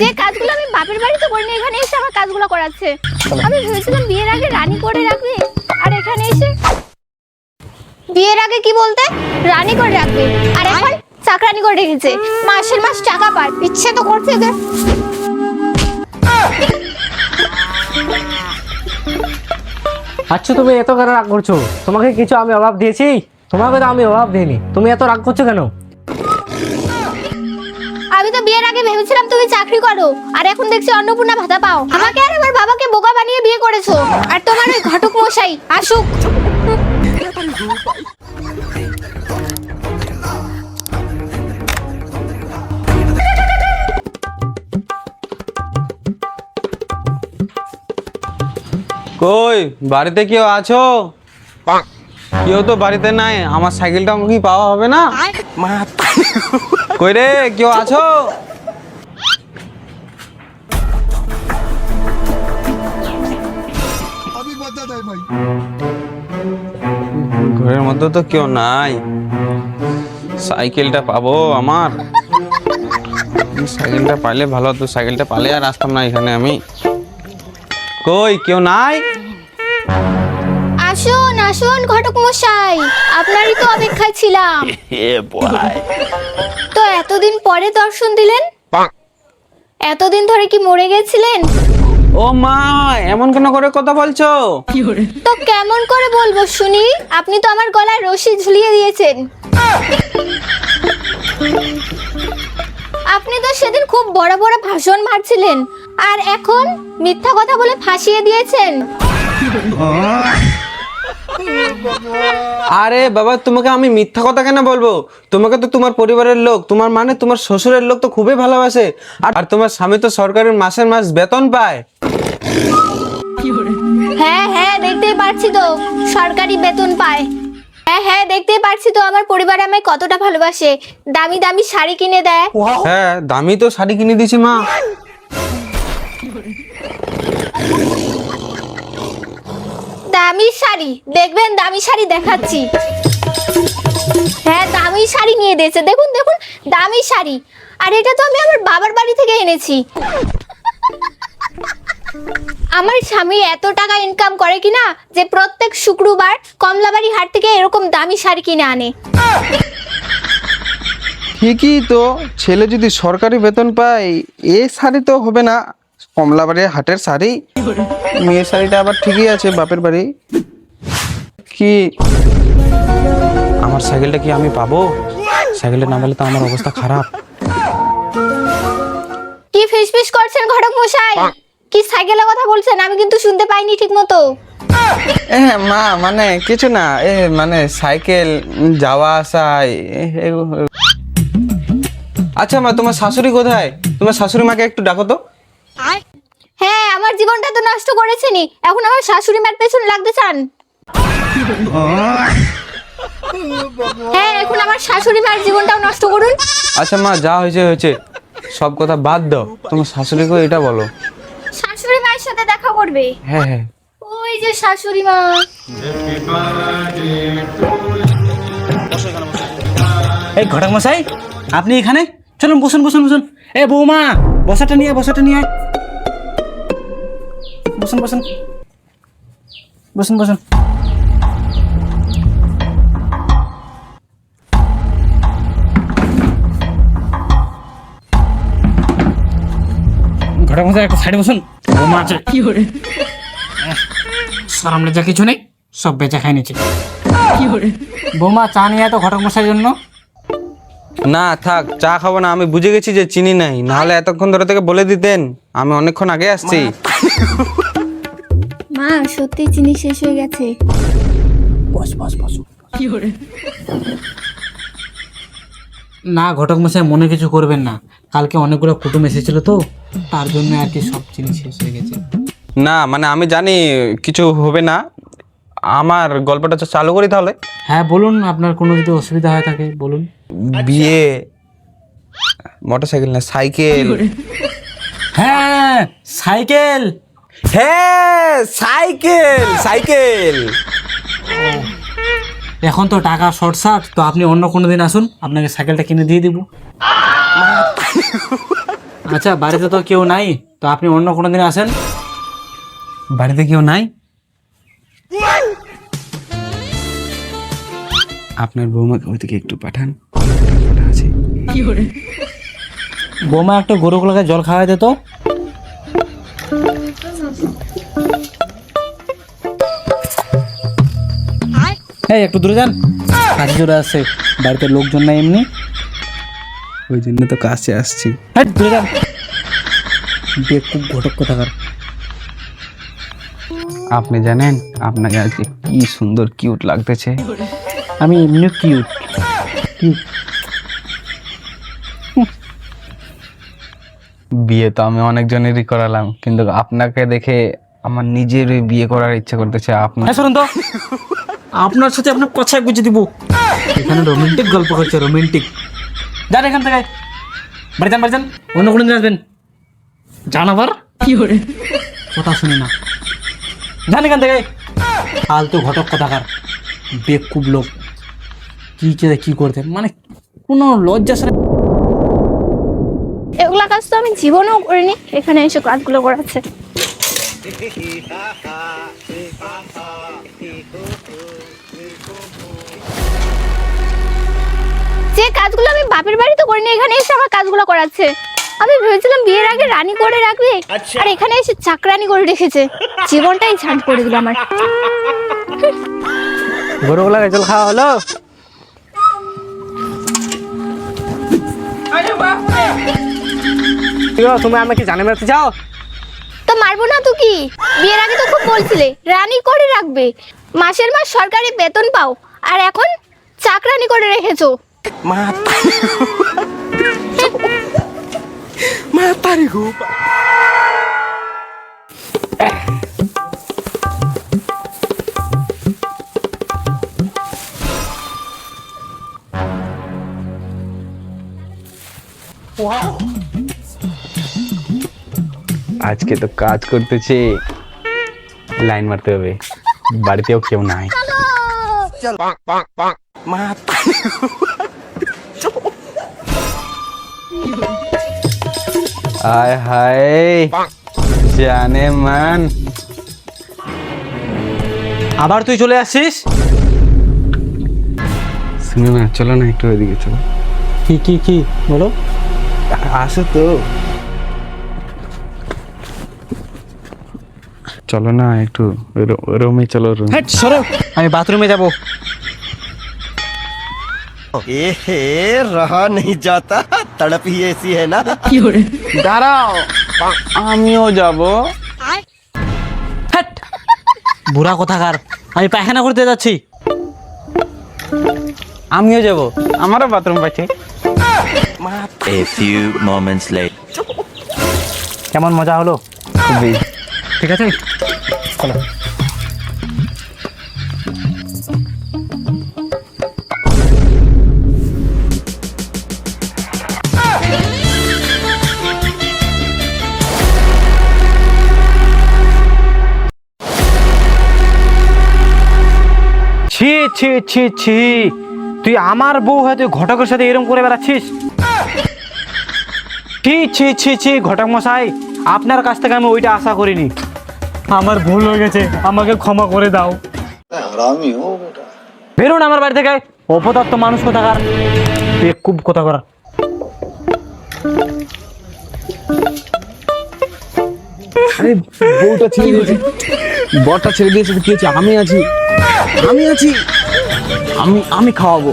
যে কাজগুলো আমি বাপের বাড়িতে করিনি এখানে এসে আমার কাজগুলো করাচ্ছে। আমি ভেবেছিলাম বিয়ের আগে রানী করে রাখবে, আর এখানে এসে বিয়ের আগে কি বলতে রানী করে রাখবে, আর এখন চাকরানি করে রেখেছে। মাসের মাস টাকা পায়, ইচ্ছে তো করছে যে। আচ্ছা তুমি এত কেন রাগ করছো? তোমাকে কিছু আমি অভাব দিয়েছি? তোমাকে তো আমি অভাব দিইনি, তুমি এত রাগ করছো কেন? আমি তো বিয়ের আগে ভেবেছিলাম তুমি চাকরি করো, আর এখন দেখছি অন্নপূর্ণা ভাতা পাও। আমাকে আর আমার বাবাকে বোকা বানিয়ে বিয়ে করেছো। আর তোমার ওই ঘটক মশাই আসুক। কই বাড়িতে কেউ আছো? কেউ তো বাড়িতে নাই। আমার সাইকেলটা কি পাওয়া হবে না? কই রে, কেউ আছো? ঘরের মধ্যে তো কেউ নাই। সাইকেলটা পাবো আমার? সাইকেলটা পাইলে ভালো হতো। সাইকেলটা পালে আর আসতাম না এখানে আমি। কই কেউ নাই? আসুন আসুন ঘটক মশাই, আপনারই তো অপেক্ষায় ছিলাম। তো এতদিন পরে দর্শন দিলেন? এতদিন ধরে কি মরে গেছিলেন? ও মা, এমন কেন করে কথা বলছো? তো কেমন করে বলবো শুনি? আপনি তো আমার গলায় রশি ঝুলিয়ে দিয়েছেন। আপনি তো সেদিন খুব বড় বড় ভাষণ মারছিলেন, আর এখন মিথ্যা কথা বলে ফাঁসিয়ে দিয়েছেন। আরে বাবা, তোমাকে আমি মিথ্যা কথা কেন বলবো? তোমাকে তো তোমার পরিবারের লোক, তোমার মানে তোমার শ্বশুরের লোক তো খুবই ভালোবাসে। আর তোমার স্বামী তো সরকারের মাসের মাস বেতন পায়। হ্যাঁ হ্যাঁ দেখতেই পাচ্ছি তো সরকারি বেতন পায়। হ্যাঁ হ্যাঁ দেখতেই পাচ্ছি তো আমার পরিবার আমায় কতটা ভালোবাসে। দামি দামি শাড়ি কিনে দেয়। হ্যাঁ, দামি তো শাড়ি কিনে দিয়েছি মা। দামি শাড়ি দেখবেন, দামি শাড়ি দেখাচ্ছি। হ্যাঁ দামি শাড়ি নিয়ে দিয়েছে, দেখুন দেখুন দামি শাড়ি। আর এটা তো আমি আমার বাবার বাড়ি থেকে এনেছি। আমার স্বামী এত টাকা ইনকাম করে কিনা যে প্রত্যেক শুক্রবার কমলাবাড়ি হাট থেকে এরকম দামি শাড়ি কিনে আনে। ঠিকই তো, ছেলে যদি সরকারি বেতন পায় এ শাড়ি তো হবে না, কমলাবাড়ির হাটের শাড়ি। মেয়ের শাড়িটা আবার ঠিকই আছে বাপের বাড়ি। কি আমার সাইকেলটা কি আমি পাবো? সাইকেলটা না পেলে তো আমার অবস্থা খারাপ। কি ফিসফিস করছেন ঘটক মশাই? কি সাইকেলের কথা বলছেন? আমি কিন্তু শুনতে পাইনি ঠিক মতো। মা মানে কিছু না, মানে সাইকেল যাওয়া আসা। আচ্ছা মা, তোমার শাশুড়ি কোথায়? তোমার শাশুড়ি মাকে একটু ডাকো তো। হ্যাঁ আমার জীবনটা তো নষ্ট করেছেনই, এখন আমার শাশুড়ি মার পেছনে লাগতে চান? হ্যাঁ এখন আমার শাশুড়ি মার জীবনটাও নষ্ট করুন। আচ্ছা মা, যা হয়েছে হয়েছে, সব কথা বাদ দাও। তোমার শাশুড়িকে এটা বলো। শাশুড়ি মায়ের সাথে দেখা করবে? হ্যাঁ হ্যাঁ। ওই যে শাশুড়ি মা। এই ঘটক মশাই, আপনি এখানে? চলুন বসুন বসুন বসুন। এ বৌমা, বসাটা নিয়ে বসাটা নিয়ে বসুন বসুন বসুন বসুন। ঘটক মশাই একটা সাইডে বসুন। বৌমা আছে কি করে? সরম লজ্জা কিছু নেই, সব বেচা খাই নিচ্ছে। কি করে বৌমা, চা নিয়ে তো ঘটক মশাইয়ের জন্য। না থাক, চা খাবো না। আমি বুঝে গেছি যে চিনি নাই, নাহলে এতক্ষণ ধরে থেকে বলে দিতেন, আমি অনেকক্ষণ আগে আসছি। মা সত্যি চিনি শেষ হয়ে গেছে। বস বস বস। কি করে না ঘটক মশাই, মনে কিছু করবেন না। কালকে অনেকগুলো কুটুম এসেছিল তো, তার জন্য আর কি সব জিনিস শেষ হয়ে গেছে। না মানে আমি জানি কিছু হবে না। আমার গল্পটা চালু করি তাহলে। হ্যাঁ বলুন, আপনার কোনো যদি অসুবিধা হয় থাকে বলুন। বিয়ে, মোটরসাইকেল না সাইকেল। হ্যাঁ সাইকেল। হ্যাঁ সাইকেল সাইকেল। এখন তো টাকা শর্ট সার্ট, তো আপনি অন্য কোনো দিন আসুন, আপনাকে সাইকেলটা কিনে দিয়ে দিব। আচ্ছা বাড়িতে তো কেউ নাই, তো আপনি অন্য কোনো দিন আসেন। বাড়িতে কেউ নাই? আপনার বৌমাকে ওইদিকে একটু পাঠান, কথা আছে। বৌমা একটু গরুগুলোকে জল খাওয়াই দে তো। এই একটু দূরে যান, কাছে জোরে আসছে, বাড়িতে লোকজন নাই এমনি, ওই জন্য তো কাছে আসছি। হ্যাঁ দূরে যান, খুব ঘটক কথাকার। আপনি জানেন আপনাকে আজকে কি সুন্দর কিউট লাগতেছে। আমি এমনি কিউট। বিয়ে তো আমি অনেকজনেরই করালাম, কিন্তু আপনাকে দেখে আমার নিজেরই বিয়ে করার ইচ্ছা করতেছে। আপনার হ্যাঁ শুনুন তো, আপনার সাথে আপনার কথায় বুঝে দিব। এখানে রোমান্টিক গল্প হচ্ছে, রোমান্টিক। যান এখান থেকে, বাড়ি যান, বাড়ি যান, অন্য কোনো দিন আসবেন। যান আবার কথা শুনি না, যান এখান থেকে। ফালতু ঘটক কথাকার, বেকুব লোক, কি চেয়ে কি করতে, মানে কোনো লজ্জা ছাড়া। এগুলা কাজ তো আমি জীবনেও করিনি, এখানে এসে কাজগুলো করাচ্ছে। যে কাজগুলো আমি বাপের বাড়িতে করিনি, এখানে এসে আমার কাজগুলো করাচ্ছে। আমি ভেবেছিলাম বিয়ের আগে রানী করে রাখবে, আর এখানে এসে চাকরানি করে রেখেছে। জীবনটাই ঝাঁট করে দিল আমার। গরুগুলাকে জল খাওয়া হলো? তুমি আমাকে জানে মারতে চাও? তো মারবো না তো কি, বিয়ের আগে তো খুব বলছিলে রানী করে রাখবে, মাসের মাস সরকারি বেতন পাও, আর এখন চাকরানি করে রেখেছো। আজকে তো কাজ করতেছে, লাইন মারতে হবে, বাড়িতেও কেউ নাই। আয় হায় জানে মান, আবার তুই চলে আসছিস? শুনো না, চলো না একটু ওইদিকে চলো। কি কি কি বলো? আসো তো, চলো না একটু রুমে চলো। রুম হ্যাঁ সরো, আমি বাথরুমে যাব। रहा नहीं जाता, तड़प ही ऐसी है ना। দাঁড়াও, আমিও যাব। হ্যাট বুড়া কথাকার, আমি পায়খানা করতে যাচ্ছি। আমিও যাব, আমারও বাথরুম পাচ্ছে। A few moments later. কেমন মজা হলো? খুবই। ঠিক আছে চলো। ছি ছি ছি ছি, তুই আমার বউ হয়ে তুই ঘটকের সাথে এরকম করে বেড়াচ্ছিস? ছি ছি ছি ছি, ঘটক মশাই, আপনার কাছ থেকে আমি ওইটা আশা করিনি। আমার ভুল হয়ে গেছে, আমাকে ক্ষমা করে দাও। বেরোন আমার বাড়ি থেকে, অপদার্থ মানুষ কোথাকার, খুব কথা করা। আরে বউটা ছেড়ে দিয়েছে, বরটা ছেড়ে দিয়েছে, কি হয়েছে? আমি আছি, আমি আছি, আমি খাওয়াবো।